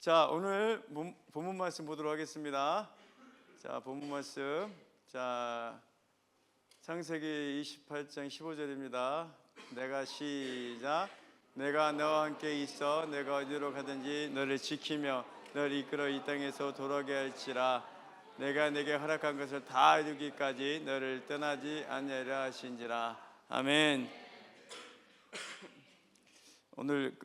자, 오늘 본문 말씀 보도록 하겠습니다. 자, 본문 말씀. 자, 창세기 28장 15절입니다. 내가 너와 함께 있어 내가 어디로 가든지 너를 지키며 너를 이끌어 이 땅에서 돌아오게 할지라. 내가 내게 허락한 것을 다 이루기까지 너를 떠나지 아니하리라 하신지라. 아멘. 오늘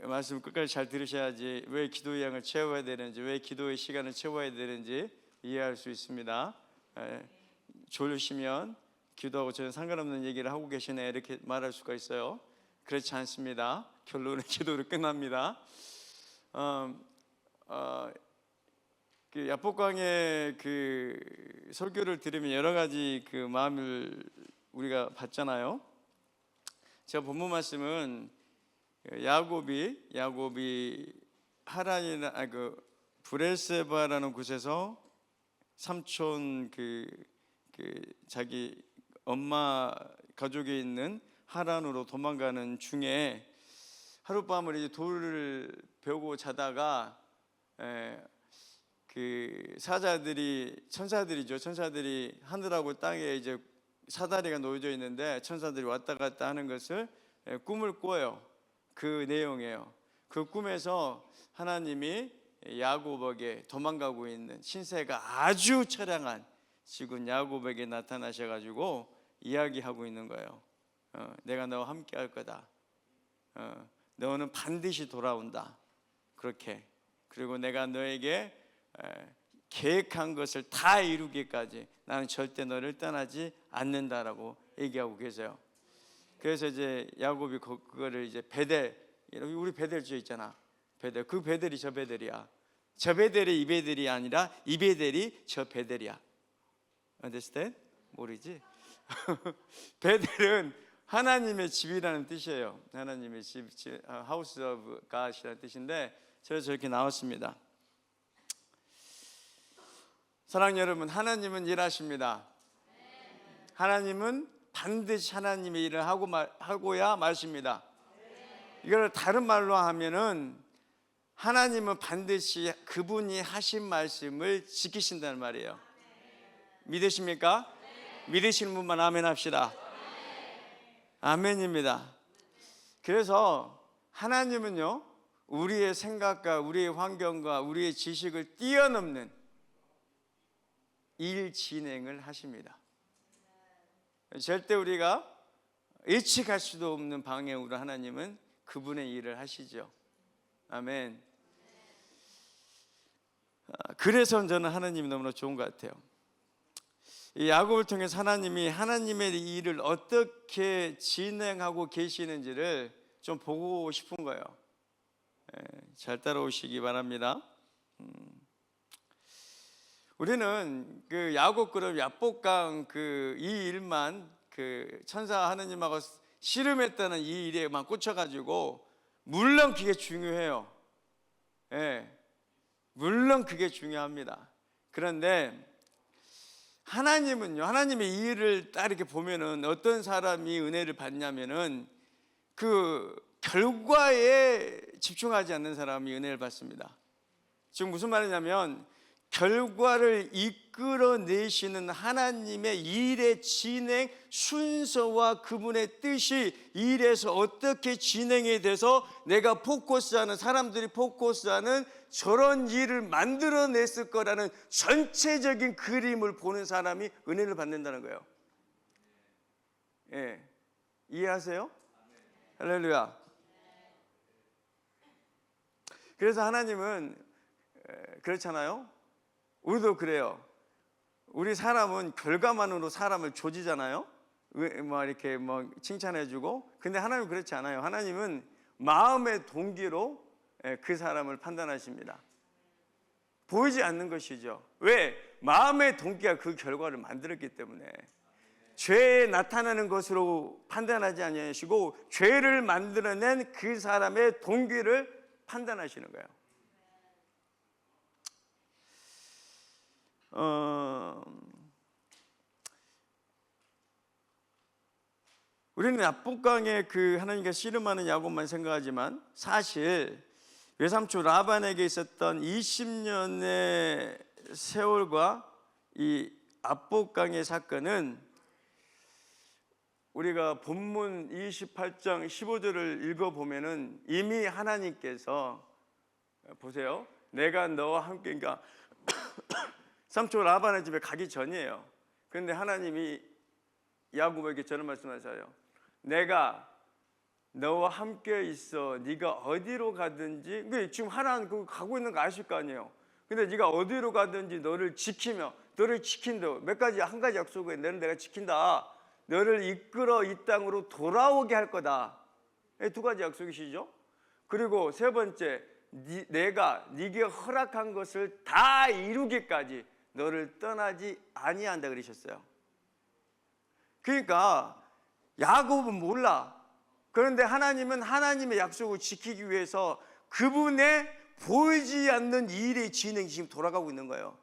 말씀 끝까지 잘 들으셔야지 왜 기도의 양을 채워야 되는지, 왜 기도의 시간을 채워야 되는지 이해할 수 있습니다. 졸리시면 기도하고 저는 상관없는 얘기를 하고 계시네 이렇게 말할 수가 있어요. 그렇지 않습니다. 결론은 기도로 끝납니다. 그 야복강의 그 설교를 들으면 여러 가지 그 마음을 우리가 받잖아요. 제가 본문 말씀은 야곱이 하란이나 그 브레세바라는 곳에서 삼촌 그 자기 엄마 가족이 있는 하란으로 도망가는 중에 하룻밤을 이제 돌을 베고 자다가 그 천사들이 하늘하고 땅에 이제 사다리가 놓여져 있는데 천사들이 왔다 갔다 하는 것을 꿈을 꿔요. 그 내용이에요. 그 꿈에서 하나님이 야곱에게 도망가고 있는 신세가 아주 처량한 지금 야곱에게 나타나셔가지고 이야기하고 있는 거예요. 내가 너와 함께 할 거다. 너는 반드시 돌아온다. 그렇게. 그리고 내가 너에게 계획한 것을 다 이루기까지 나는 절대 너를 떠나지 않는다라고 얘기하고 계세요. 그래서 이제 야곱이 그거를 이제 베델, 우리 베델주 있잖아. 베델, 그 베델이 저 베델이야. 저 베델이 이 베델이 아니라 이 베델이 저 베델이야. understand? 모르지? 베델은 하나님의 집이라는 뜻이에요. 하나님의 집, House of God이라는 뜻인데 저래서 저렇게 나왔습니다. 사랑하는 여러분, 하나님은 일하십니다. 하나님은 반드시 하나님의 일을 하고야 마십니다. 이걸 다른 말로 하면은 하나님은 반드시 그분이 하신 말씀을 지키신다는 말이에요. 믿으십니까? 믿으시는 분만 아멘 합시다. 아멘입니다. 그래서 하나님은요, 우리의 생각과 우리의 환경과 우리의 지식을 뛰어넘는 일 진행을 하십니다. 절대 우리가 예측할 수도 없는 방향으로 하나님은 그분의 일을 하시죠. 아멘. 그래서 저는 하나님이 너무나 좋은 것 같아요. 이 야곱을 통해서 하나님이 하나님의 일을 어떻게 진행하고 계시는지를 좀 보고 싶은 거예요. 잘 따라오시기 바랍니다. 우리는 그 야곱 그룹 야복강 이 일만 그 천사 하느님하고 씨름했다는 이 일에만 꽂혀가지고 물론 그게 중요해요. 물론 그게 중요합니다. 그런데 하나님은요, 하나님의 이 일을 딱 이렇게 보면은 어떤 사람이 은혜를 받냐면은 그 결과에 집중하지 않는 사람이 은혜를 받습니다. 지금 무슨 말이냐면 결과를 이끌어내시는 하나님의 일의 진행 순서와 그분의 뜻이 일에서 어떻게 진행이 돼서 내가 포커스하는 사람들이 포커스하는 저런 일을 만들어냈을 거라는 전체적인 그림을 보는 사람이 은혜를 받는다는 거예요. 이해하세요? 할렐루야. 그래서 하나님은 그렇잖아요. 우리도 그래요. 우리 사람은 결과만으로 사람을 조지잖아요. 이렇게 칭찬해주고. 근데 하나님은 그렇지 않아요. 하나님은 마음의 동기로 그 사람을 판단하십니다. 보이지 않는 것이죠. 왜? 마음의 동기가 그 결과를 만들었기 때문에. 죄에 나타나는 것으로 판단하지 아니하시고 죄를 만들어낸 그 사람의 동기를 판단하시는 거예요. 우리는 야복강의 그 하나님과 씨름하는 야곱만 생각하지만 사실 외삼촌 라반에게 있었던 20년의 세월과 이 압복강의 사건은 우리가 본문 28장 15절을 읽어보면은 이미 하나님께서 보세요. 내가 너와 함께, 그러니까 삼촌 라반의 집에 가기 전이에요. 그런데 하나님이 야곱에게 저런 말씀하셔요. 내가 너와 함께 있어. 네가 어디로 가든지, 지금 하나님 가고 있는 거 아실 거 아니에요. 근데 네가 어디로 가든지 너를 지키며, 너를 지킨다. 한 가지 약속을 너는 내가 지킨다. 너를 이끌어 이 땅으로 돌아오게 할 거다. 두 가지 약속이시죠. 그리고 세 번째, 내가 네게 허락한 것을 다 이루기까지 너를 떠나지 아니한다 그러셨어요. 그러니까 야곱은 몰라. 그런데 하나님은 하나님의 약속을 지키기 위해서 그분의 보이지 않는 일의 진행이 지금 돌아가고 있는 거예요.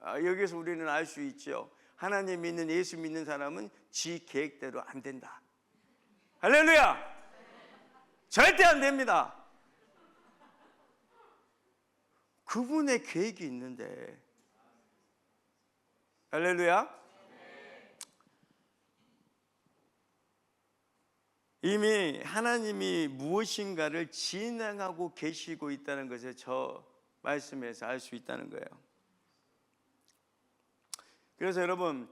여기서 우리는 알 수 있죠. 하나님 믿는, 예수 믿는 사람은 지 계획대로 안 된다. 할렐루야! 절대 안 됩니다. 그분의 계획이 있는데. 할렐루야! 이미 하나님이 무엇인가를 진행하고 계시고 있다는 것을 저 말씀에서 알 수 있다는 거예요. 그래서 여러분,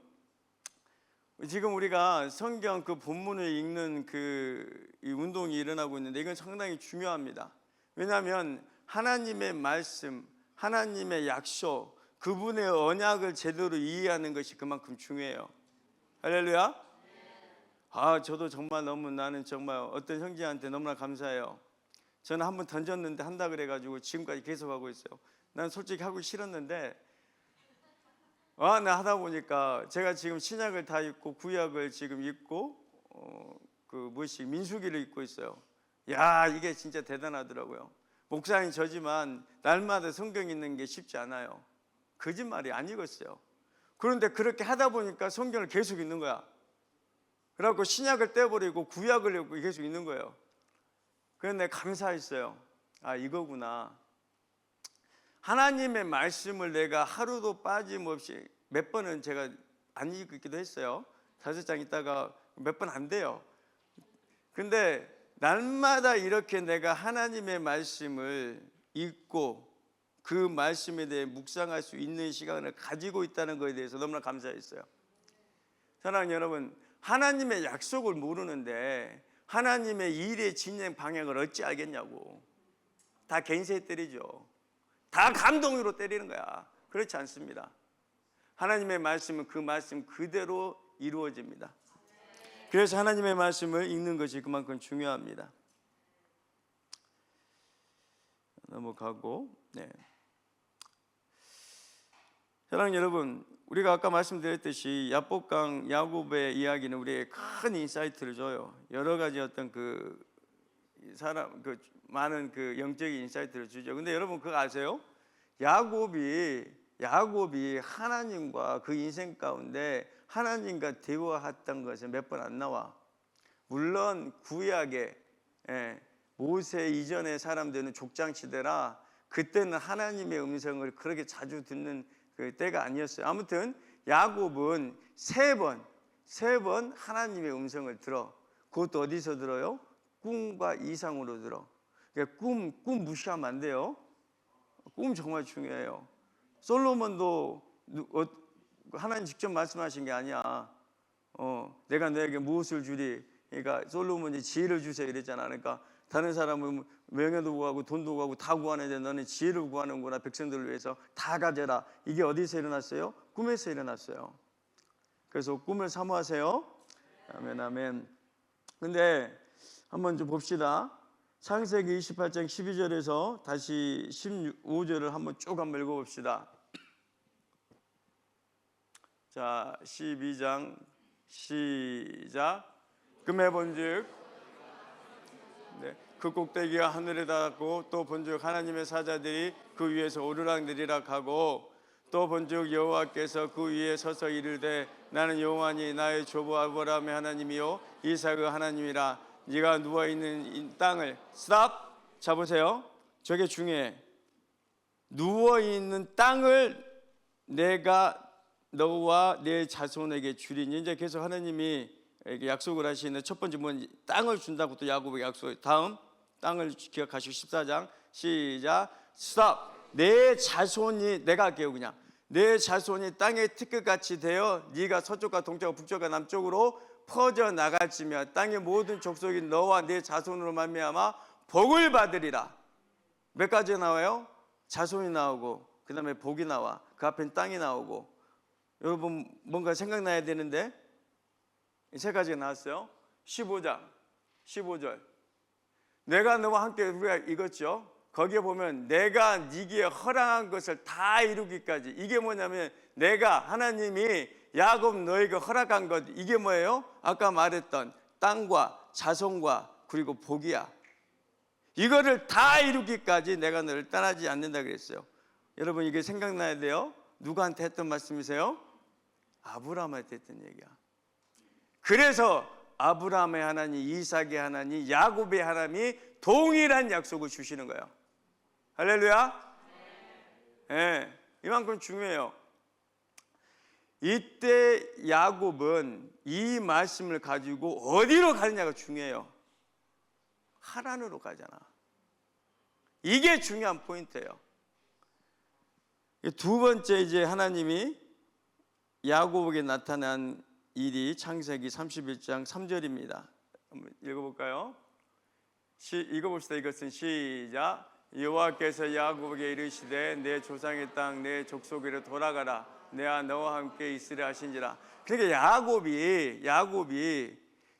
지금 우리가 성경 그 본문을 읽는 이 운동이 일어나고 있는데 이건 상당히 중요합니다. 왜냐하면 하나님의 말씀, 하나님의 약속, 그분의 언약을 제대로 이해하는 것이 그만큼 중요해요. 할렐루야. 저도 정말 나는 정말 어떤 형제한테 너무나 감사해요. 저는 한번 던졌는데 한다 그래가지고 지금까지 계속 하고 있어요. 난 솔직히 하고 싫었는데 나 하다 보니까 제가 지금 신약을 다 읽고 구약을 지금 읽고 민수기를 읽고 있어요. 야, 이게 진짜 대단하더라고요. 목사님 저지만 날마다 성경 읽는 게 쉽지 않아요. 거짓말이 안 읽었어요. 그런데 그렇게 하다 보니까 성경을 계속 읽는 거야. 그래갖고 신약을 떼버리고 구약을 읽고 계속 읽는 거예요. 그래서 내가 감사했어요. 이거구나. 하나님의 말씀을 내가 하루도 빠짐없이 몇 번은 제가 안 읽기도 했어요. 5장 있다가 몇 번 안 돼요. 근데 날마다 이렇게 내가 하나님의 말씀을 읽고 그 말씀에 대해 묵상할 수 있는 시간을 가지고 있다는 것에 대해서 너무나 감사했어요. 사랑하는 여러분, 하나님의 약속을 모르는데 하나님의 일의 진행 방향을 어찌 알겠냐고. 다 개인세 때리죠. 다 감동으로 때리는 거야. 그렇지 않습니다. 하나님의 말씀은 그 말씀 그대로 이루어집니다. 그래서 하나님의 말씀을 읽는 것이 그만큼 중요합니다. 넘어가고, 사랑하는 여러분, 우리가 아까 말씀드렸듯이 야복강 야곱의 이야기는 우리에게 큰 인사이트를 줘요. 여러 가지 어떤 많은 영적인 인사이트를 주죠. 근데 여러분 그거 아세요? 야곱이 하나님과 그 인생 가운데 하나님과 대화했던 것은 몇 번 안 나와. 물론 구약에 모세 이전의 사람들은 족장시대라 그때는 하나님의 음성을 그렇게 자주 듣는 그 때가 아니었어요. 아무튼 야곱은 세 번 하나님의 음성을 들어. 그것도 어디서 들어요? 꿈과 이상으로 들어. 그러니까 꿈 무시하면 안 돼요. 꿈 정말 중요해요. 솔로몬도 하나님 직접 말씀하신 게 아니야. 내가 너에게 무엇을 주리? 그러니까 솔로몬이 지혜를 주세요 이랬잖아. 그러니까 다른 사람은 명예도 구하고 돈도 구하고 다 구하는데 너는 지혜를 구하는구나. 백성들을 위해서 다 가져라. 이게 어디서 일어났어요? 꿈에서 일어났어요. 그래서 꿈을 사모하세요. 아멘, 아멘. 근데 한번 좀 봅시다. 창세기 28장 12절에서 다시 15절을 한번 쭉 한번 읽어봅시다. 자, 12장 시작. 금해 본즉 그 꼭대기가 하늘에 닿았고 또 본즉 하나님의 사자들이 그 위에서 오르락내리락 하고 또 본즉 여호와께서 그 위에 서서 이르되 나는 여호와니 나의 조부 아브라함의 하나님이요 이삭의 하나님이라. 네가 누워있는 이 땅을 스탑. 자 보세요. 저게 중요해. 누워있는 땅을 내가 너와 내 자손에게 주리니. 이제 계속 하나님이 약속을 하시는 첫 번째 뭐 땅을 준다고 또 야곱에게 약속. 다음 땅을 기억하시고 14장 시작 스탑. 내 자손이, 내가 할게요. 그냥 내 자손이 땅의 티끌같이 되어 네가 서쪽과 동쪽과 북쪽과 남쪽으로 퍼져 나갈지며 땅의 모든 족속이 너와 내 자손으로 말미암아 복을 받으리라. 몇 가지 나와요? 자손이 나오고 그 다음에 복이 나와. 그 앞엔 땅이 나오고. 여러분 뭔가 생각나야 되는데 세 가지가 나왔어요. 15장 15절 내가 너와 함께, 우리가 읽었죠. 거기에 보면 내가 네게 허락한 것을 다 이루기까지. 이게 뭐냐면 내가, 하나님이 야곱 너에게 허락한 것, 이게 뭐예요? 아까 말했던 땅과 자손과 그리고 복이야. 이거를 다 이루기까지 내가 너를 떠나지 않는다 그랬어요. 여러분 이게 생각나야 돼요. 누구한테 했던 말씀이세요? 아브라함한테 했던 얘기야. 그래서 아브라함의 하나님, 이삭의 하나님, 야곱의 하나님이 동일한 약속을 주시는 거예요. 할렐루야. 네, 이만큼 중요해요. 이때 야곱은 이 말씀을 가지고 어디로 가느냐가 중요해요. 하란으로 가잖아. 이게 중요한 포인트예요. 두 번째, 이제 하나님이 야곱에게 나타난 일이 창세기 31장 3절입니다. 한번 읽어볼까요? 읽어봅시다. 이것은 시작. 여호와께서 야곱에게 이르시되 내 조상의 땅 내 족속으로 돌아가라. 내가 너와 함께 있으려 하신지라. 그러니까 야곱이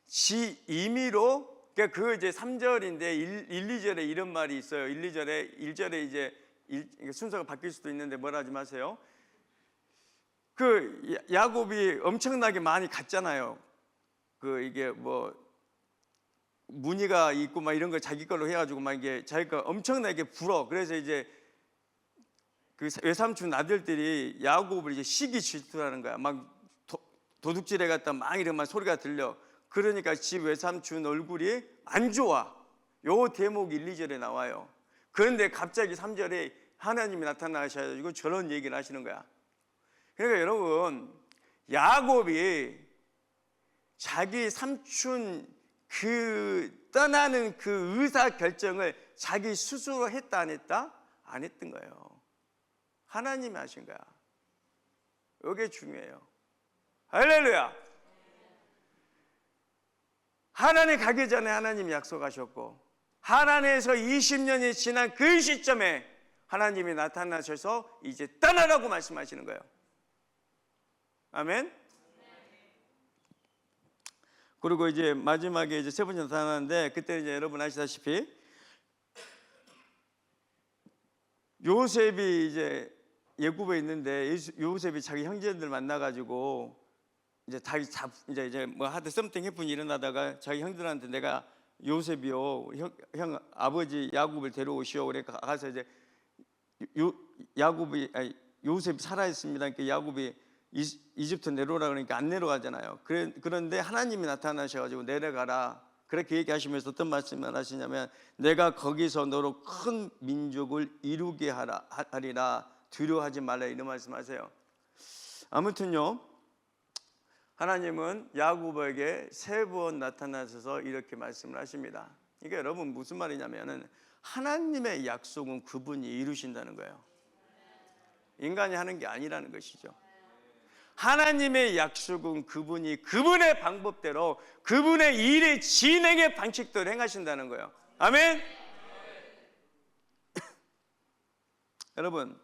지 임의로, 그러니까 그 이제 3절인데 1, 2절에 이런 말이 있어요. 1절에 이제 순서가 바뀔 수도 있는데 뭐라 하지 마세요. 그 야곱이 엄청나게 많이 갔잖아요. 그 이게 뭐 무늬가 있고 막 이런 걸 자기 걸로 해가지고 막 이게 자기가 엄청나게 불어. 그래서 이제 그 외삼촌 아들들이 야곱을 이제 시기 질투하는 거야. 막 도둑질해 갔다 막 이러면 소리가 들려. 그러니까 집 외삼촌 얼굴이 안 좋아. 요 대목 1, 2절에 나와요. 그런데 갑자기 3절에 하나님이 나타나셔가지고 저런 얘기를 하시는 거야. 그러니까 여러분, 야곱이 자기 삼촌 그 떠나는 그 의사 결정을 자기 스스로 했다 안 했다? 안 했던 거예요. 하나님이 하신 거야. 이게 중요해요. 할렐루야. 하나님 가기 전에 하나님이 약속하셨고, 하나님에서 20년이 지난 그 시점에 하나님이 나타나셔서 이제 떠나라고 말씀하시는 거예요. 아멘. 그리고 이제 마지막에 이제 세 번째 나타나는데, 그때 이제 여러분 아시다시피 요셉이 이제 애굽에 있는데 요셉이 자기 형제들 만나가지고 이제 이제 뭐 하드 썸띵 해프닝 일어나다가 자기 형들한테 내가 요셉이요 형 아버지 야곱을 데려오시오. 그래 가서 이제 요셉이 살아있습니다. 그러니까 야곱이 이집트 내려오라 그러니까 안 내려가잖아요. 그런데 하나님이 나타나셔가지고 내려가라. 그렇게 얘기하시면서 어떤 말씀을 하시냐면, 내가 거기서 너로 큰 민족을 이루게 하리라. 두려워하지 말라. 이런 말씀하세요. 아무튼요, 하나님은 야곱에게 3번 나타나셔서 이렇게 말씀을 하십니다. 이게 여러분 무슨 말이냐면은, 하나님의 약속은 그분이 이루신다는 거예요. 인간이 하는 게 아니라는 것이죠. 하나님의 약속은 그분이 그분의 방법대로 그분의 일의 진행의 방식대로 행하신다는 거예요. 아멘. 여러분,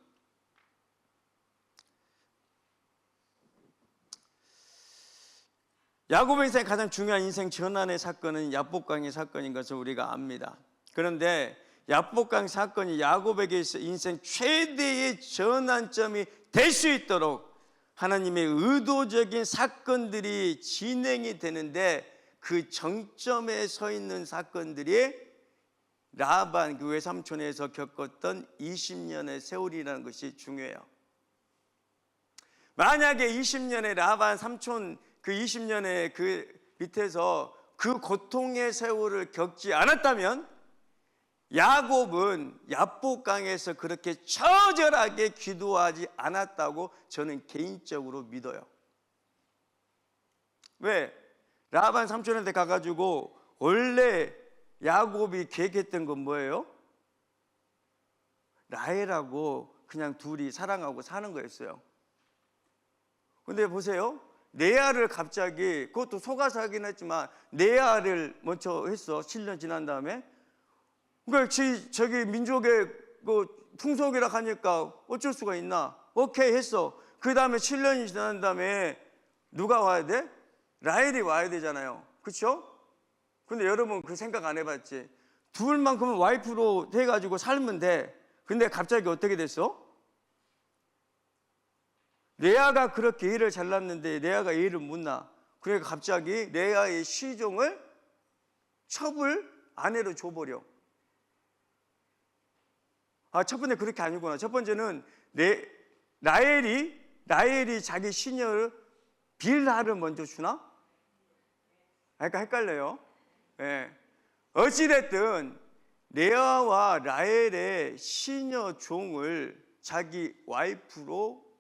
야곱의 인생 가장 중요한 인생 전환의 사건은 야복강의 사건인 것을 우리가 압니다. 그런데 야복강 사건이 야곱에게 있어 인생 최대의 전환점이 될 수 있도록 하나님의 의도적인 사건들이 진행이 되는데, 그 정점에 서 있는 사건들이 라반 그 외삼촌에서 겪었던 20년의 세월이라는 것이 중요해요. 만약에 20년의 라반 삼촌 그 20년의 그 밑에서 그 고통의 세월을 겪지 않았다면 야곱은 야복강에서 그렇게 처절하게 기도하지 않았다고 저는 개인적으로 믿어요. 왜? 라반 삼촌한테 가가지고 원래 야곱이 계획했던 건 뭐예요? 라헬하고 그냥 둘이 사랑하고 사는 거였어요. 근데 보세요, 레아를 갑자기, 그것도 속아서 하긴 했지만 레아를 먼저 했어. 7년 지난 다음에. 그러니까 저기 민족의 그 풍속이라 하니까 어쩔 수가 있나? 오케이 했어. 그 다음에 7년이 지난 다음에 누가 와야 돼? 라헬이 와야 되잖아요. 그렇죠? 근데 여러분 그 생각 안 해봤지? 둘만큼은 와이프로 해가지고 살면 돼. 근데 갑자기 어떻게 됐어? 레아가 그렇게 일을 잘났는데 레아가 일을 못 나. 그러니까 갑자기 레아의 시종을 첩을 아내로 줘버려. 첫 번째 그렇게 아니구나. 첫 번째는 라헬이 자기 시녀를 빌하를 먼저 주나? 그러니까 헷갈려요. 네. 어찌됐든 레아와 라헬의 시녀 종을 자기 와이프로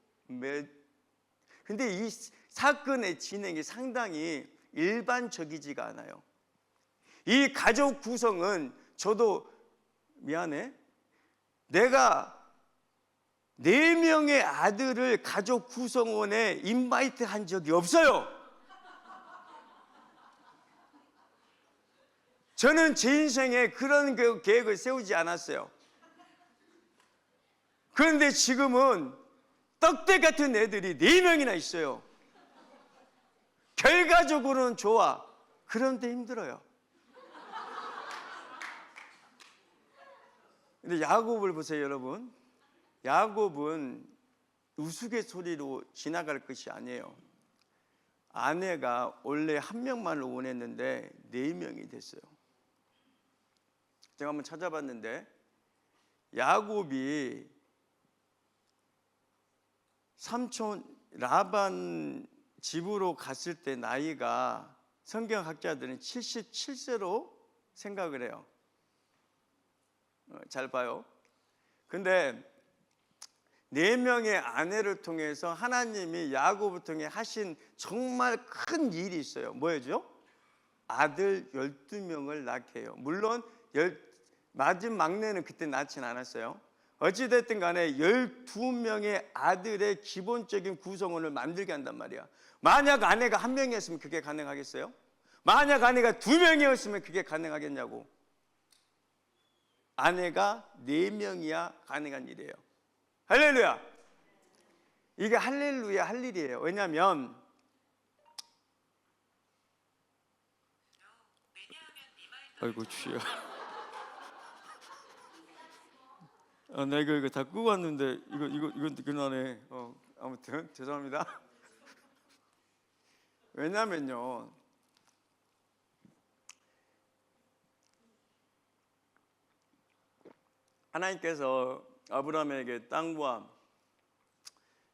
근데 이 사건의 진행이 상당히 일반적이지가 않아요. 이 가족 구성은 저도 미안해. 내가 4명의 아들을 가족 구성원에 인바이트 한 적이 없어요. 저는 제 인생에 그런 계획을 세우지 않았어요. 그런데 지금은 떡대 같은 애들이 4명이나 있어요. 결과적으로는 좋아. 그런데 힘들어요. 근데 야곱을 보세요, 여러분. 야곱은 우스갯소리로 지나갈 것이 아니에요. 아내가 원래 1명만을 원했는데 4명이 됐어요. 제가 한번 찾아봤는데 야곱이 삼촌 라반 집으로 갔을 때 나이가 성경학자들은 77세로 생각을 해요. 잘 봐요. 근데 4명의 아내를 통해서 하나님이 야곱을 통해 하신 정말 큰 일이 있어요. 뭐였죠? 아들 12명을 낳게 해요. 물론 맞은 막내는 그때 낳진 않았어요. 어찌됐든 간에 12명의 아들의 기본적인 구성원을 만들게 한단 말이야. 만약 아내가 1명이었으면 그게 가능하겠어요? 만약 아내가 2명이었으면 그게 가능하겠냐고. 아내가 4명이야 가능한 일이에요. 할렐루야. 이게 할렐루야 할 일이에요. 왜냐하면 아이고 주여. 내가 이거 다 끄고 왔는데 이건 그만해. 아무튼 죄송합니다. 왜냐면요, 하나님께서 아브라함에게 땅과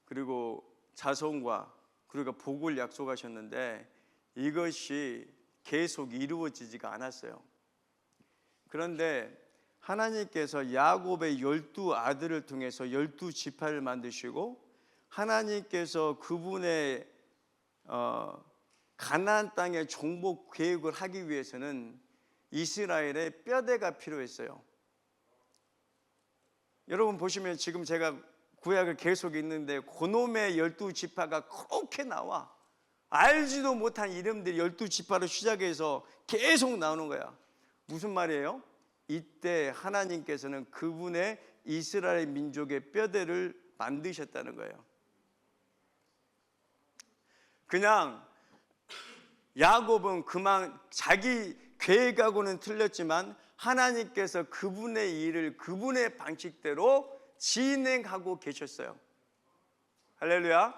그리고 자손과 그리고 복을 약속하셨는데 이것이 계속 이루어지지가 않았어요. 그런데 하나님께서 야곱의 12아들을 통해서 12지파를 만드시고 하나님께서 그분의 가나안 땅의 정복 계획을 하기 위해서는 이스라엘의 뼈대가 필요했어요. 여러분 보시면 지금 제가 구약을 계속 읽는데 그놈의 12지파가 그렇게 나와. 알지도 못한 이름들이 12지파로 시작해서 계속 나오는 거야. 무슨 말이에요? 이때 하나님께서는 그분의 이스라엘 민족의 뼈대를 만드셨다는 거예요. 그냥 야곱은 그만 자기 계획하고는 틀렸지만 하나님께서 그분의 일을 그분의 방식대로 진행하고 계셨어요. 할렐루야.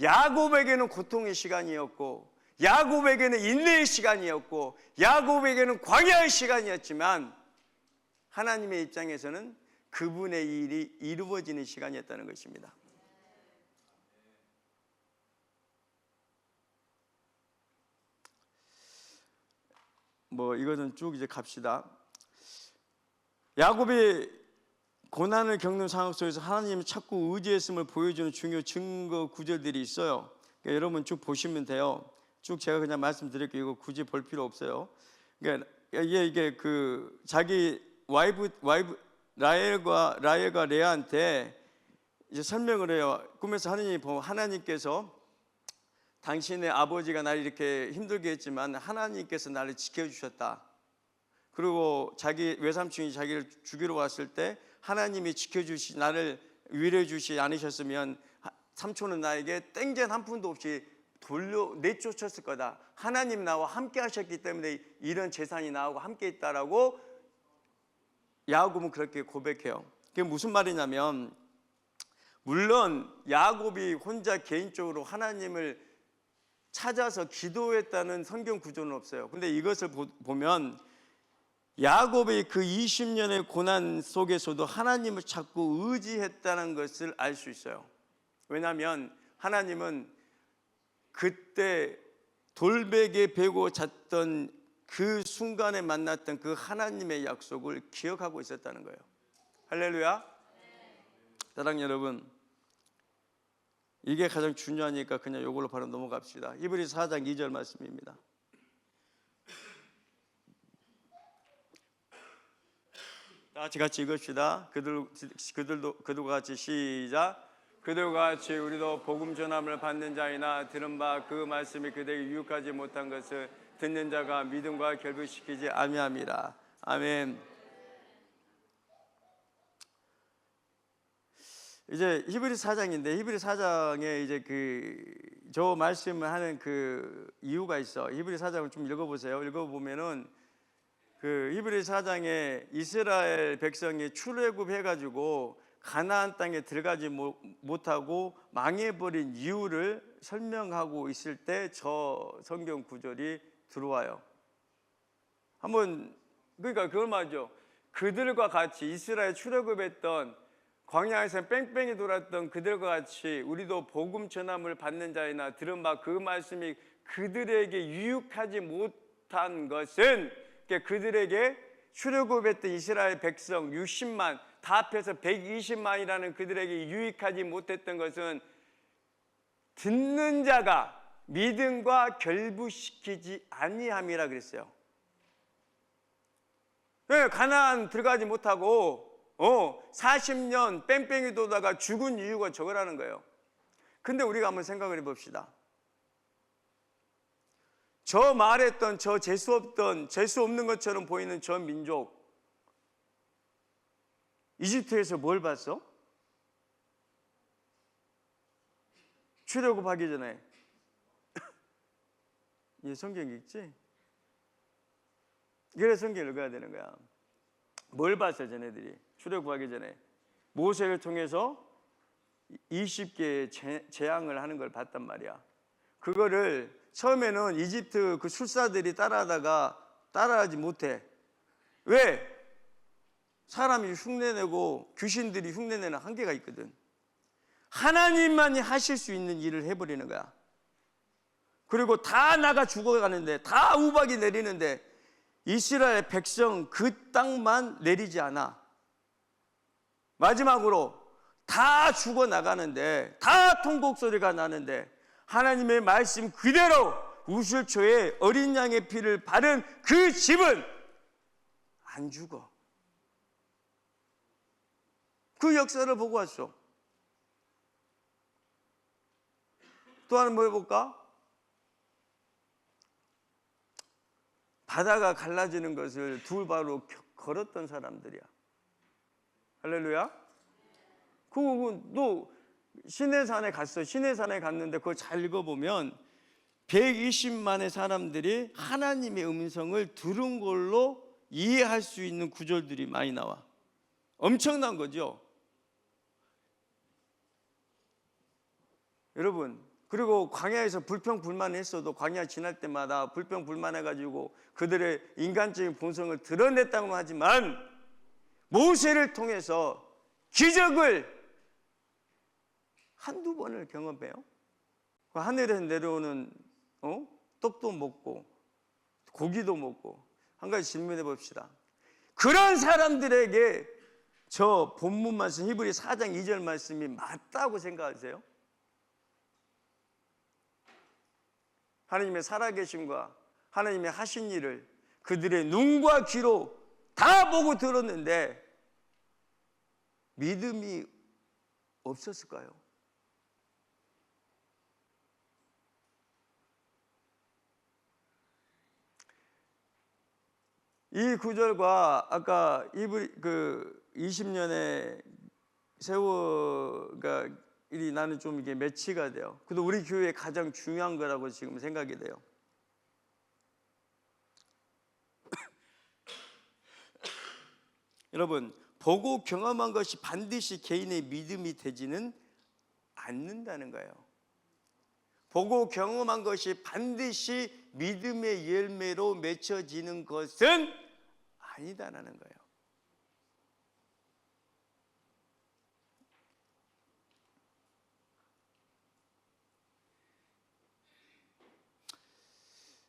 야곱에게는 고통의 시간이었고 야곱에게는 인내의 시간이었고 야곱에게는 광야의 시간이었지만 하나님의 입장에서는 그분의 일이 이루어지는 시간이었다는 것입니다. 이거는 쭉 이제 갑시다. 야곱이 고난을 겪는 상황 속에서 하나님을 찾고 의지했음을 보여주는 중요 증거 구절들이 있어요. 그러니까 여러분 쭉 보시면 돼요. 쭉 제가 그냥 말씀드릴게요. 이거 굳이 볼 필요 없어요. 그러니까 이게 그 자기 와이프 라헬과 레아한테 이제 설명을 해요. 꿈에서 하나님께서 당신의 아버지가 나를 이렇게 힘들게 했지만 하나님께서 나를 지켜주셨다. 그리고 자기 외삼촌이 자기를 죽이러 왔을 때 하나님이 나를 위로해 주시지 않으셨으면 삼촌은 나에게 땡전 한 푼도 없이 내쫓았을 거다. 하나님 나와 함께 하셨기 때문에 이런 재산이 나하고 함께 있다라고 야곱은 그렇게 고백해요. 그게 무슨 말이냐면, 물론 야곱이 혼자 개인적으로 하나님을 찾아서 기도했다는 성경 구조는 없어요. 근데 이것을 보면 야곱의 그 20년의 고난 속에서도 하나님을 찾고 의지했다는 것을 알 수 있어요. 왜냐하면 하나님은 그때 돌베개 베고 잤던 그 순간에 만났던 그 하나님의 약속을 기억하고 있었다는 거예요. 할렐루야. 사랑하는 여러분, 이게 가장 중요하니까 그냥 이걸로 바로 넘어갑시다. 히브리서 4장 2절 말씀입니다. 같이 읽읍시다. 그들과 같이 시작. 그들과 같이 우리도 복음 전함을 받는 자이나 들은 바 그 말씀이 그들에게 유익하지 못한 것을 듣는 자가 믿음과 결부시키지 아니함이라. 아멘. 이제 히브리 4장인데 히브리 4장에 이제 저 말씀을 하는 그 이유가 있어. 히브리 4장을 좀 읽어보세요. 읽어보면은 히브리 4장에 이스라엘 백성이 출애굽해가지고 가나안 땅에 들어가지 못하고 망해버린 이유를 설명하고 있을 때 저 성경 구절이 들어와요. 그러니까 그걸 말이죠. 그들과 같이 이스라엘 출애굽했던 광야에서 뺑뺑이 돌았던 그들과 같이 우리도 복음 전함을 받는 자이나 들은 바 그 말씀이 그들에게 유익하지 못한 것은, 그들에게 출애굽했던 이스라엘 백성 60만 다 합해서 120만이라는 그들에게 유익하지 못했던 것은 듣는 자가 믿음과 결부시키지 아니함이라 그랬어요. 가나안 들어가지 못하고 40년 뺑뺑이 돌다가 죽은 이유가 저거라는 거예요. 근데 우리가 한번 생각을 해봅시다. 저 말했던 저 재수 없는 것처럼 보이는 저 민족, 이집트에서 뭘 봤어? 출애굽하기 전에 이 성경 읽지? 그래서 성경 읽어야 되는 거야. 뭘 봤어 쟤네들이? 출애굽하기 전에 모세를 통해서 20개의 재앙을 하는 걸 봤단 말이야. 그거를 처음에는 이집트 그 술사들이 따라하다가 따라하지 못해. 왜? 사람이 흉내내고 귀신들이 흉내내는 한계가 있거든. 하나님만이 하실 수 있는 일을 해버리는 거야. 그리고 다 나가 죽어가는데, 다 우박이 내리는데 이스라엘 백성 그 땅만 내리지 않아. 마지막으로 다 죽어나가는데, 다 통곡 소리가 나는데 하나님의 말씀 그대로 우슬초에 어린 양의 피를 바른 그 집은 안 죽어. 그 역사를 보고 왔어. 또 하나 뭐 해볼까? 바다가 갈라지는 것을 두 발로 걸었던 사람들이야. 할렐루야. 너 시내산에 갔어. 시내산에 갔는데 그걸 잘 읽어보면 120만의 사람들이 하나님의 음성을 들은 걸로 이해할 수 있는 구절들이 많이 나와. 엄청난 거죠. 여러분, 그리고 광야에서 불평불만했어도 광야 지날 때마다 불평불만해가지고 그들의 인간적인 본성을 드러냈다고 하지만 모세를 통해서 기적을 한두 번을 경험해요. 하늘에서 내려오는 떡도 먹고 고기도 먹고 한 가지 질문해 봅시다. 그런 사람들에게 저 본문 말씀 히브리 4장 2절 말씀이 맞다고 생각하세요? 하나님의 살아계심과 하나님의 하신 일을 그들의 눈과 귀로 다 보고 들었는데 믿음이 없었을까요? 이 구절과 아까 20년의 세월가 일이 나는 좀 이게 매치가 돼요. 그래도 우리 교회에 가장 중요한 거라고 지금 생각이 돼요. 여러분, 보고 경험한 것이 반드시 개인의 믿음이 되지는 않는다는 거예요. 보고 경험한 것이 반드시 믿음의 열매로 맺혀지는 것은 아니다라는 거예요.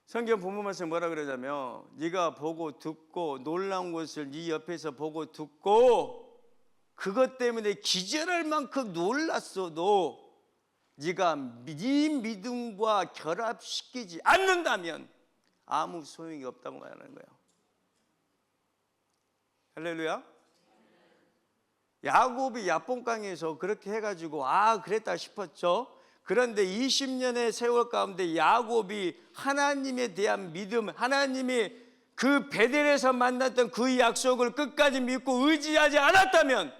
성경 본문 말씀 뭐라 그러냐면 네가 보고 듣고 놀라운 것을 네 옆에서 보고 듣고 그것 때문에 기절할 만큼 놀랐어도 네가 네 믿음과 결합시키지 않는다면 아무 소용이 없다고 말하는 거예요. 할렐루야. 야곱이 야뽕강에서 그렇게 해가지고 그랬다 싶었죠. 그런데 20년의 세월 가운데 야곱이 하나님에 대한 믿음, 하나님이 그 베델에서 만났던 그 약속을 끝까지 믿고 의지하지 않았다면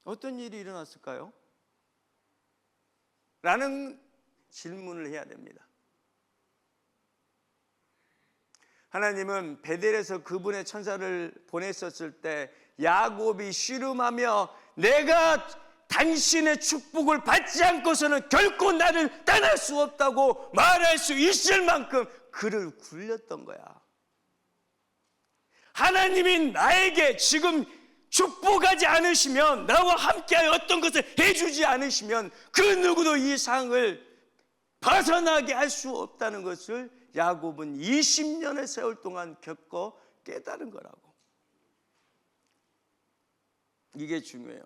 어떤 일이 일어났을까요? 라는 질문을 해야 됩니다. 하나님은 베델에서 그분의 천사를 보냈었을 때 야곱이 씨름하며 내가 당신의 축복을 받지 않고서는 결코 나를 떠날 수 없다고 말할 수 있을 만큼 그를 굴렸던 거야. 하나님이 나에게 지금 축복하지 않으시면, 나와 함께하여 어떤 것을 해주지 않으시면 그 누구도 이 상을 벗어나게 할 수 없다는 것을 야곱은 20년의 세월 동안 겪어 깨달은 거라고. 이게 중요해요.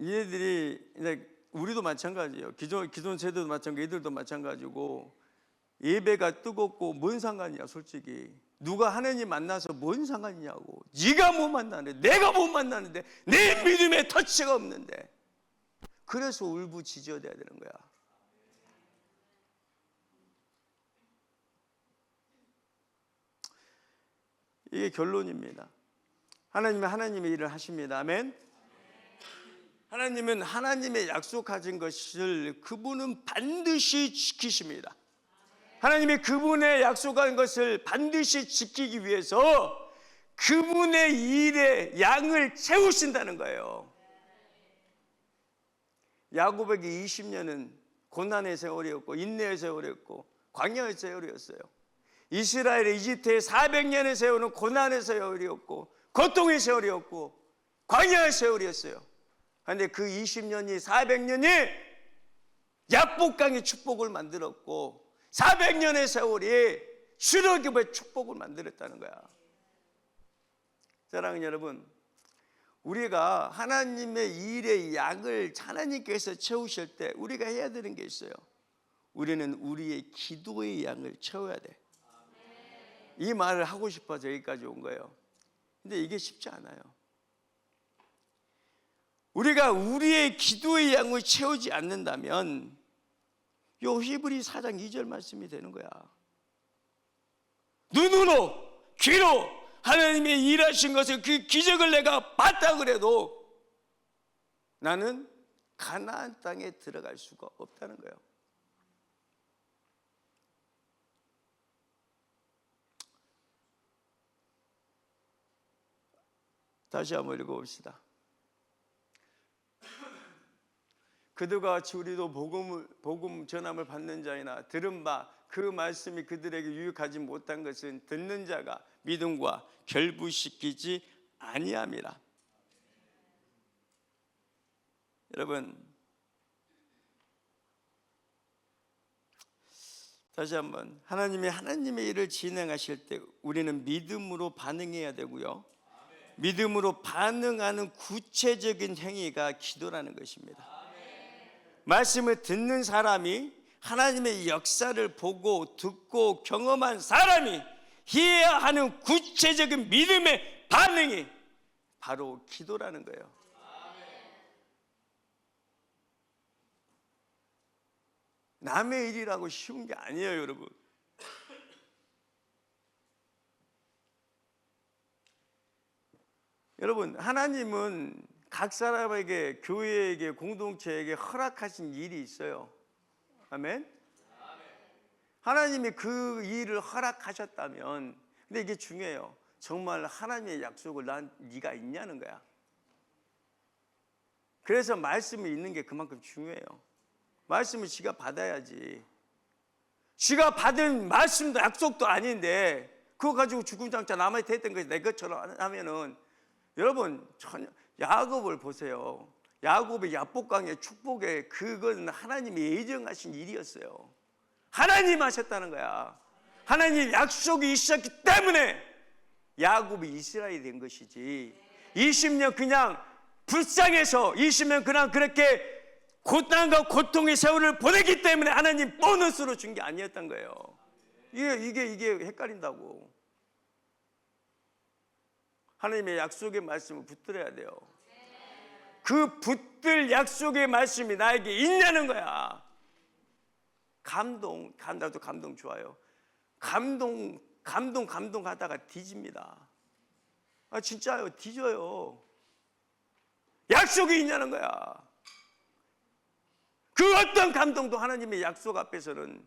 얘들이 우리도 마찬가지예요. 기존 세대도 마찬가지고 얘들도 마찬가지고 예배가 뜨겁고 뭔 상관이야 솔직히. 누가 하나님 만나서 뭔 상관이냐고. 네가 못 만나는데 내가 못 만나는데 내 믿음에 터치가 없는데. 그래서 울부짖어야 되는 거야. 이게 결론입니다. 하나님은 하나님의 일을 하십니다. 아멘. 하나님은 하나님의 약속하신 것을 그분은 반드시 지키십니다. 하나님이 그분의 약속한 것을 반드시 지키기 위해서 그분의 일에 양을 채우신다는 거예요. 야곱에게 20년은 고난의 세월이었고 인내의 세월이었고 광야의 세월이었어요. 이스라엘의 이집트의 400년의 세월은 고난의 세월이었고 고통의 세월이었고 광야의 세월이었어요. 그런데 그 20년이 400년이 야복강의 축복을 만들었고 400년의 세월이 출애굽의 축복을 만들었다는 거야. 사랑하는 여러분, 우리가 하나님의 일의 양을 하나님께서 채우실 때 우리가 해야 되는 게 있어요. 우리는 우리의 기도의 양을 채워야 돼. 이 말을 하고 싶어서 여기까지 온 거예요. 근데 이게 쉽지 않아요. 우리가 우리의 기도의 양을 채우지 않는다면 요 히브리 4장 2절 말씀이 되는 거야. 눈으로 귀로 하나님의 일하신 것을 그 기적을 내가 봤다 그래도 나는 가나안 땅에 들어갈 수가 없다는 거예요. 다시 한번 읽어봅시다. 그들과 같이 우리도 복음 전함을 받는 자이나 들은 바 그 말씀이 그들에게 유익하지 못한 것은 듣는 자가 믿음과 결부시키지 아니함이라. 여러분, 다시 한번, 하나님의 일을 진행하실 때 우리는 믿음으로 반응해야 되고요, 믿음으로 반응하는 구체적인 행위가 기도라는 것입니다. 말씀을 듣는 사람이, 하나님의 역사를 보고 듣고 경험한 사람이 해야 하는 구체적인 믿음의 반응이 바로 기도라는 거예요. 남의 일이라고 쉬운 게 아니에요, 여러분. 여러분, 하나님은 각 사람에게, 교회에게, 공동체에게 허락하신 일이 있어요. 아멘? 하나님이 그 일을 허락하셨다면, 근데 이게 중요해요. 정말 하나님의 약속을 네가 있냐는 거야. 그래서 말씀이 있는 게 그만큼 중요해요. 말씀을 지가 받아야지. 지가 받은 말씀도 약속도 아닌데 그거 가지고 주구장창 남한테 했던 것이 내 것처럼 하면은, 여러분, 야곱을 보세요. 야곱의 야복강의 축복에, 그건 하나님이 예정하신 일이었어요. 하나님 하셨다는 거야. 하나님 약속이 있었기 때문에 야곱이 이스라엘이 된 것이지, 20년 그냥 불쌍해서 20년 그냥 그렇게 고난과 고통의 세월을 보냈기 때문에 하나님 보너스로 준 게 아니었던 거예요. 이게 헷갈린다고. 하나님의 약속의 말씀을 붙들어야 돼요. 그 붙들 약속의 말씀이 나에게 있냐는 거야. 나도 감동 좋아요. 감동하다가 뒤집니다. 진짜요, 뒤져요. 약속이 있냐는 거야. 그 어떤 감동도 하나님의 약속 앞에서는,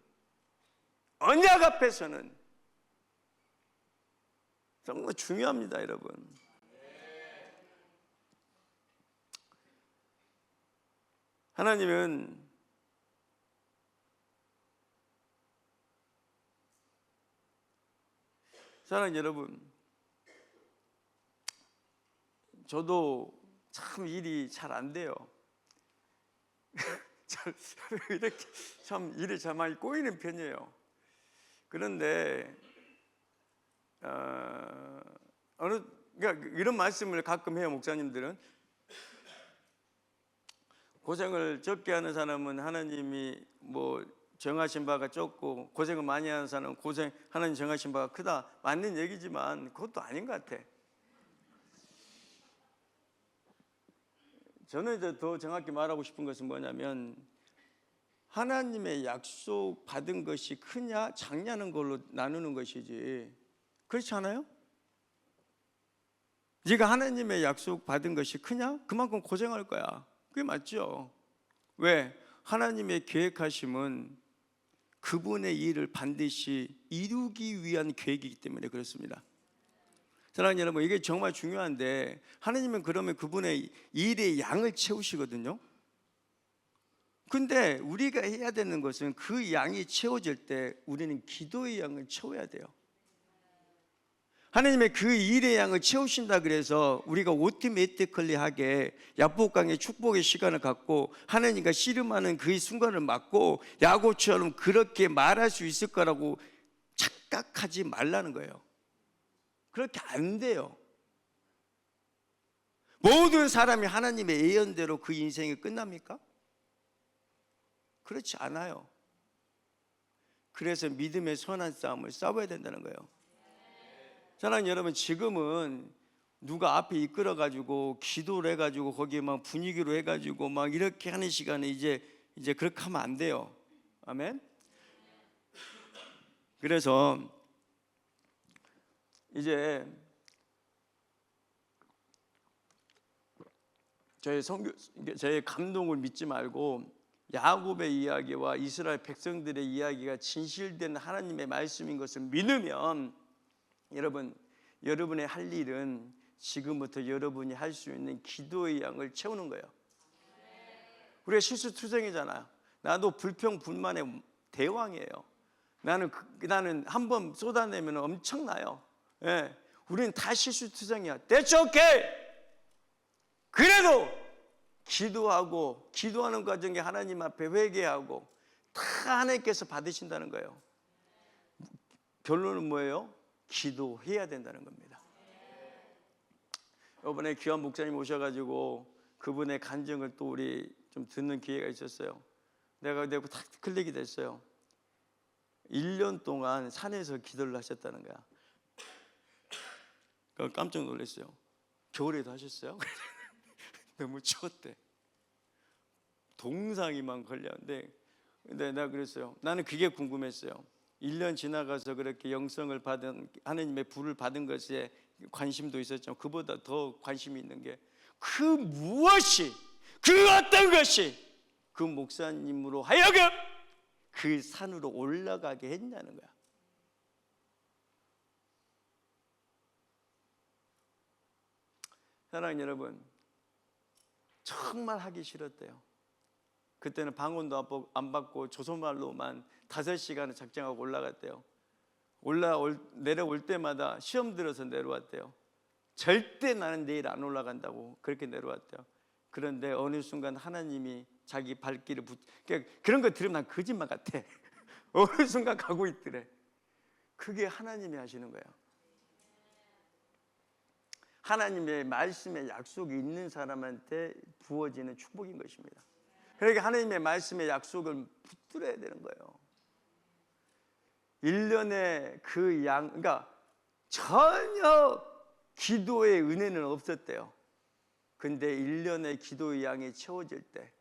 언약 앞에서는 정말 중요합니다, 여러분. 하나님은 사랑하는 여러분, 저도 참 일이 잘 안 돼요. 이렇게 참 일이 참 많이 꼬이는 편이에요. 그런데 그러니까 이런 말씀을 가끔 해요, 목사님들은. 고생을 적게 하는 사람은 하나님이 뭐 정하신 바가 적고, 고생을 많이 하는 사람은 하나님 정하신 바가 크다. 맞는 얘기지만 그것도 아닌 것 같아. 저는 이제 더 정확히 말하고 싶은 것은 뭐냐면, 하나님의 약속 받은 것이 크냐 작냐는 걸로 나누는 것이지, 그렇지 않아요? 네가 하나님의 약속 받은 것이 크냐? 그만큼 고생할 거야. 그게 맞죠? 왜? 하나님의 계획하심은 그분의 일을 반드시 이루기 위한 계획이기 때문에 그렇습니다. 사랑하는 여러분, 이게 정말 중요한데, 하나님은 그러면 그분의 일의 양을 채우시거든요. 근데 우리가 해야 되는 것은, 그 양이 채워질 때 우리는 기도의 양을 채워야 돼요. 하나님의 그 일의 양을 채우신다 그래서 우리가 오토매티컬리하게 야복강의 축복의 시간을 갖고 하나님과 씨름하는 그 순간을 맞고 야곱처럼 그렇게 말할 수 있을 거라고 착각하지 말라는 거예요. 그렇게 안 돼요. 모든 사람이 하나님의 예언대로 그 인생이 끝납니까? 그렇지 않아요. 그래서 믿음의 선한 싸움을 싸워야 된다는 거예요. 사랑하는 여러분, 지금은 누가 앞에 이끌어가지고 기도를 해가지고 거기에 막 분위기로 해가지고 막 이렇게 하는 시간에 이제 그렇게 하면 안 돼요. 아멘. 그래서 이제 저의 감동을 믿지 말고 야곱의 이야기와 이스라엘 백성들의 이야기가 진실된 하나님의 말씀인 것을 믿으면, 여러분의 할 일은 지금부터 여러분이 할 수 있는 기도의 양을 채우는 거예요. 우리가 실수투성이잖아요. 나도 불평불만의 대왕이에요. 나는 한번 쏟아내면 엄청나요. 예, 우리는 다 실수투성이야. That's okay. 그래도 기도하는 과정에 하나님 앞에 회개하고 다 하나님께서 받으신다는 거예요. 결론은 뭐예요? 기도해야 된다는 겁니다. 이번에 귀한 목사님 오셔가지고 그분의 간증을 또 우리 좀 듣는 기회가 있었어요. 내가 딱 클릭이 됐어요. 1년 동안 산에서 기도를 하셨다는 거야. 깜짝 놀랐어요. 겨울에도 하셨어요? 너무 추웠대. 동상이만 걸렸는데, 근데 내가 그랬어요. 나는 그게 궁금했어요. 1년 지나가서 그렇게 영성을 받은, 하나님의 불을 받은 것에 관심도 있었지만 그보다 더 관심이 있는 게 그 무엇이, 그 어떤 것이 그 목사님으로 하여금 그 산으로 올라가게 했냐는 거야. 사랑하는 여러분, 정말 하기 싫었대요. 그때는 방언도 안 받고 조선말로만 5시간을 작정하고 올라갔대요. 내려올 때마다 시험 들어서 내려왔대요. 절대 나는 내일 안 올라간다고 그렇게 내려왔대요. 그런데 어느 순간 하나님이 자기 발길을 그런 거 들으면 난 거짓말 같아. 어느 순간 가고 있더래. 그게 하나님이 하시는 거예요. 하나님의 말씀의 약속이 있는 사람한테 부어지는 축복인 것입니다. 그러니까 하나님의 말씀의 약속을 붙들어야 되는 거예요. 1년에 그 그러니까 전혀 기도의 은혜는 없었대요. 근데 1년의 기도의 양이 채워질 때,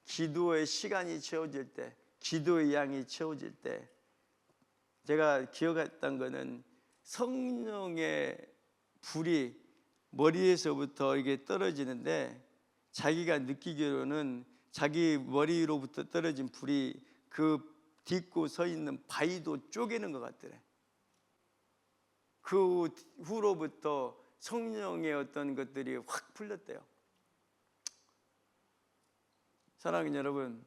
기도의 시간이 채워질 때, 기도의 양이 채워질 때, 제가 기억했던 거는 성령의 불이 머리에서부터 이게 떨어지는데, 자기가 느끼기로는 자기 머리로부터 떨어진 불이 그 딛고 서 있는 바위도 쪼개는 것 같더래. 그 후로부터 성령의 어떤 것들이 확 풀렸대요. 사랑하는 여러분,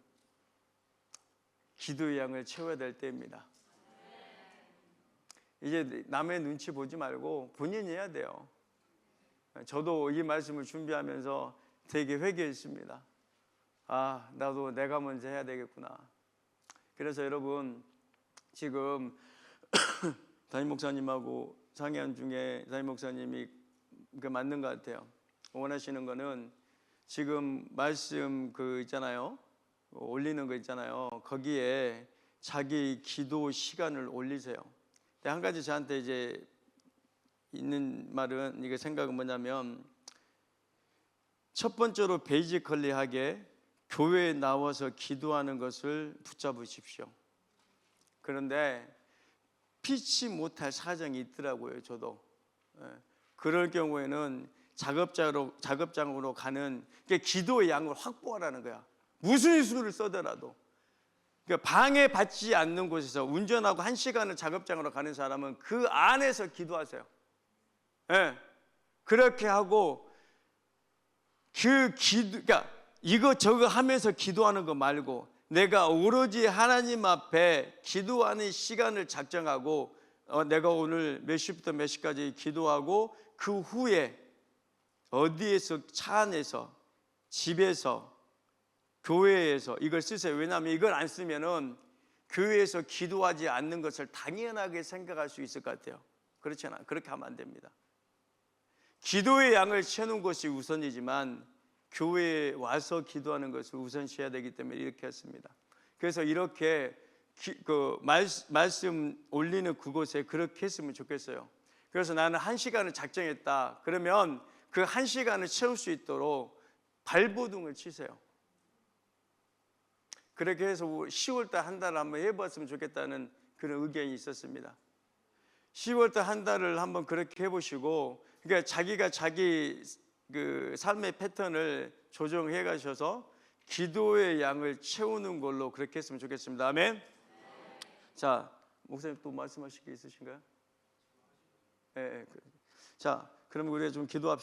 기도의 양을 채워야 될 때입니다. 이제 남의 눈치 보지 말고 본인이 해야 돼요. 저도 이 말씀을 준비하면서 되게 회개했습니다. 아, 나도 내가 먼저 해야 되겠구나. 그래서 여러분, 지금 담임 목사님하고 상의한 중에 담임 목사님이 맞는 것 같아요. 원하시는 거는 지금 말씀 그 있잖아요, 올리는 거 있잖아요. 거기에 자기 기도 시간을 올리세요. 근데 한 가지 저한테 이제 있는 말은, 이게 생각은 뭐냐면, 첫 번째로 베이지컬리하게 교회에 나와서 기도하는 것을 붙잡으십시오. 그런데 피치 못할 사정이 있더라고요. 저도 그럴 경우에는 작업장으로 가는 기도의 양을 확보하라는 거야. 무슨 수를 써더라도. 그러니까 방해받지 않는 곳에서 운전하고 1시간을 작업장으로 가는 사람은 그 안에서 기도하세요. 그렇게 하고 그러니까 이거 하면서 기도하는 거 말고, 내가 오로지 하나님 앞에 기도하는 시간을 작정하고, 내가 오늘 몇 시부터 몇 시까지 기도하고, 그 후에 어디에서, 차 안에서, 집에서, 교회에서 이걸 쓰세요. 왜냐하면 이걸 안 쓰면은 교회에서 기도하지 않는 것을 당연하게 생각할 수 있을 것 같아요. 그렇지 않아요? 그렇게 하면 안 됩니다. 기도의 양을 채우는 것이 우선이지만 교회에 와서 기도하는 것을 우선시해야 되기 때문에 이렇게 했습니다. 그래서 이렇게 말씀 올리는 그곳에 그렇게 했으면 좋겠어요. 그래서 나는 1시간을 작정했다. 그러면 그 1시간을 채울 수 있도록 발버둥을 치세요. 그렇게 해서 10월달 한 달을 한번 해봤으면 좋겠다는 그런 의견이 있었습니다. 10월달 한 달을 한번 그렇게 해보시고, 그러니까 자기가 자기 그 삶의 패턴을 조정해 가셔서 기도의 양을 채우는 걸로 그렇게 했으면 좋겠습니다. 아멘. 자, 목사님 또 말씀하실 게 있으신가요? 자, 그럼 우리가 좀 기도합시다.